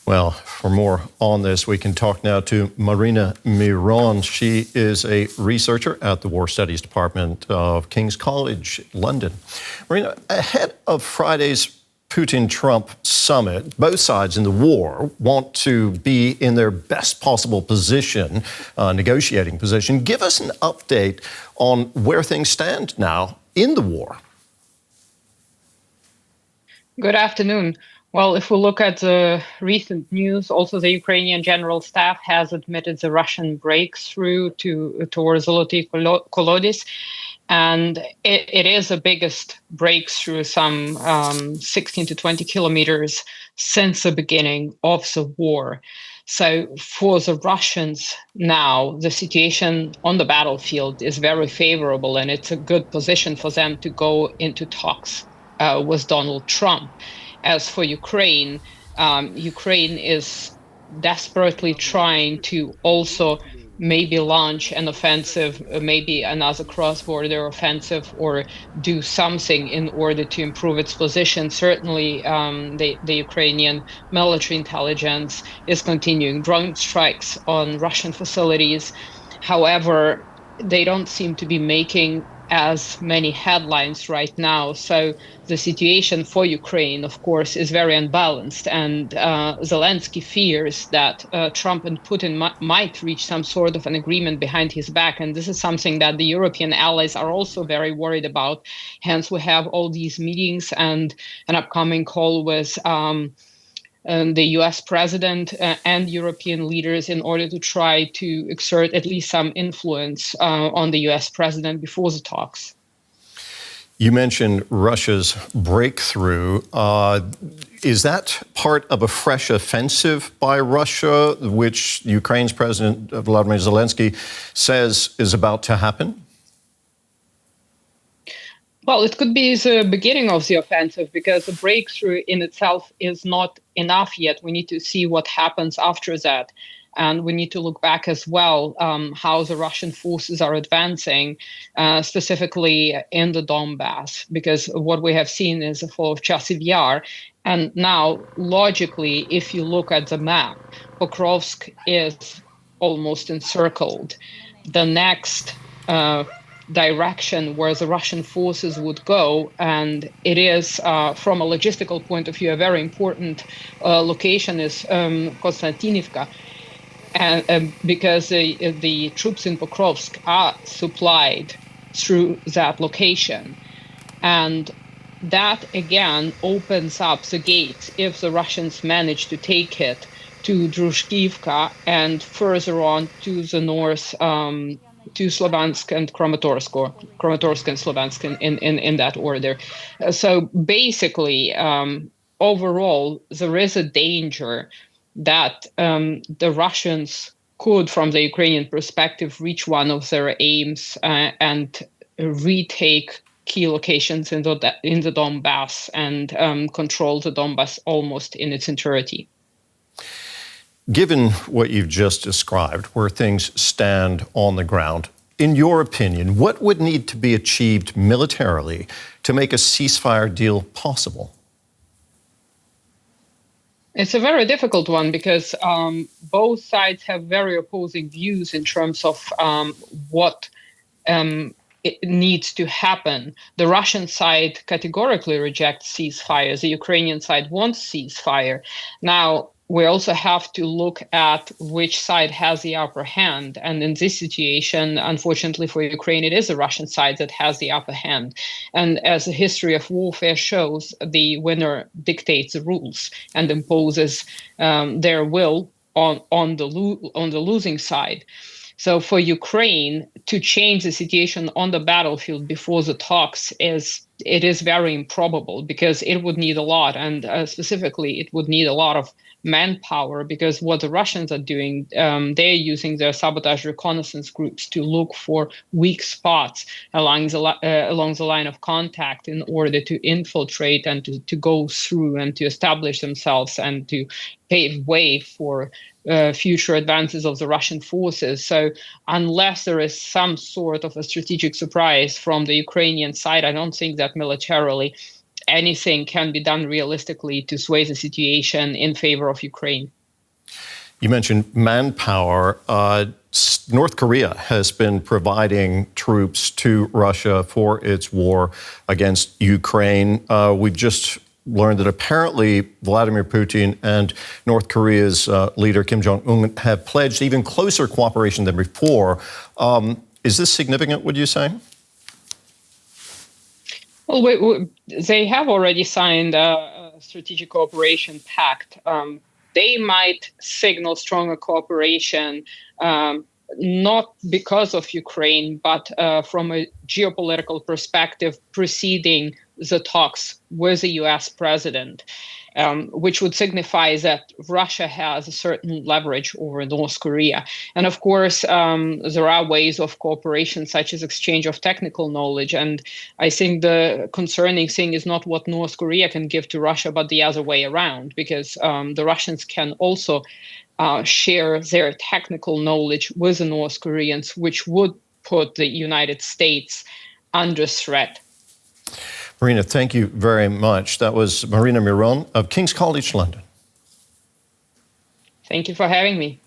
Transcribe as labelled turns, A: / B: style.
A: Well, for more on this, we can talk now to Marina Miron. She is a researcher at the War Studies Department of King's College, London. Marina, ahead of Friday's Putin-Trump summit, both sides in the war want to be in their best possible position, negotiating position. Give us an update on where things stand now in the war.
B: Good afternoon. Well, if we look at the recent news, also the Ukrainian General Staff has admitted the Russian breakthrough towards Zoloty Kolodys, and it is the biggest breakthrough, some 16 to 20 kilometers since the beginning of the war. So for the Russians now, the situation on the battlefield is very favorable, and it's a good position for them to go into talks with Donald Trump. As for Ukraine, Ukraine is desperately trying to also maybe launch an offensive, maybe another cross-border offensive, or do something in order to improve its position. Certainly, the Ukrainian military intelligence is continuing drone strikes on Russian facilities. However, they don't seem to be making as many headlines right now. So the situation for Ukraine, of course, is very unbalanced. And Zelenskyy fears that Trump and Putin might reach some sort of an agreement behind his back. And this is something that the European allies are also very worried about. Hence, we have all these meetings and an upcoming call with the US president and European leaders in order to try to exert at least some influence on the US president before the talks.
A: You mentioned Russia's breakthrough. Is that part of a fresh offensive by Russia, which Ukraine's President Vladimir Zelenskyy says is about to happen?
B: Well, it could be the beginning of the offensive, because the breakthrough in itself is not enough yet. We need to see what happens after that. And we need to look back as well, how the Russian forces are advancing, specifically in the Donbass, because what we have seen is the fall of Chasiv Yar. And now, logically, if you look at the map, Pokrovsk is almost encircled. The next direction where the Russian forces would go, and it is, from a logistical point of view, a very important location, is Konstantinivka, and because the troops in Pokrovsk are supplied through that location. And that, again, opens up the gates, if the Russians manage to take it, to Druzhkivka and further on to the north, to Slovansk and Kramatorsk and Slovansk in that order. So basically, overall, there is a danger that the Russians could, from the Ukrainian perspective, reach one of their aims and retake key locations in the Donbass and control the Donbass almost in its entirety.
A: Given what you've just described, where things stand on the ground, in your opinion, what would need to be achieved militarily to make a ceasefire deal possible?
B: It's a very difficult one, because both sides have very opposing views in terms of what it needs to happen. The Russian side categorically rejects ceasefire. The Ukrainian side wants ceasefire. Now, we also have to look at which side has the upper hand. And in this situation, unfortunately for Ukraine, it is the Russian side that has the upper hand. And as the history of warfare shows, the winner dictates the rules and imposes their will on the losing side. So for Ukraine to change the situation on the battlefield before the talks is very improbable, because it would need a lot, and specifically it would need a lot of manpower, because what the Russians are doing, they're using their sabotage reconnaissance groups to look for weak spots along the line of contact in order to infiltrate and to go through and to establish themselves and to pave way for future advances of the Russian forces. So unless there is some sort of a strategic surprise from the Ukrainian side, I don't think that militarily anything can be done realistically to sway the situation in favor of Ukraine.
A: You mentioned manpower. North Korea has been providing troops to Russia for its war against Ukraine. We've just learned that apparently Vladimir Putin and North Korea's leader Kim Jong-un have pledged even closer cooperation than before. Is this significant, would you say?
B: Well, they have already signed a strategic cooperation pact. They might signal stronger cooperation, not because of Ukraine, but from a geopolitical perspective preceding the talks with the US president, which would signify that Russia has a certain leverage over North Korea. And of course, there are ways of cooperation, such as exchange of technical knowledge. And I think the concerning thing is not what North Korea can give to Russia, but the other way around, because the Russians can also share their technical knowledge with the North Koreans, which would put the United States under threat.
A: Marina, thank you very much. That was Marina Miron of King's College London.
B: Thank you for having me.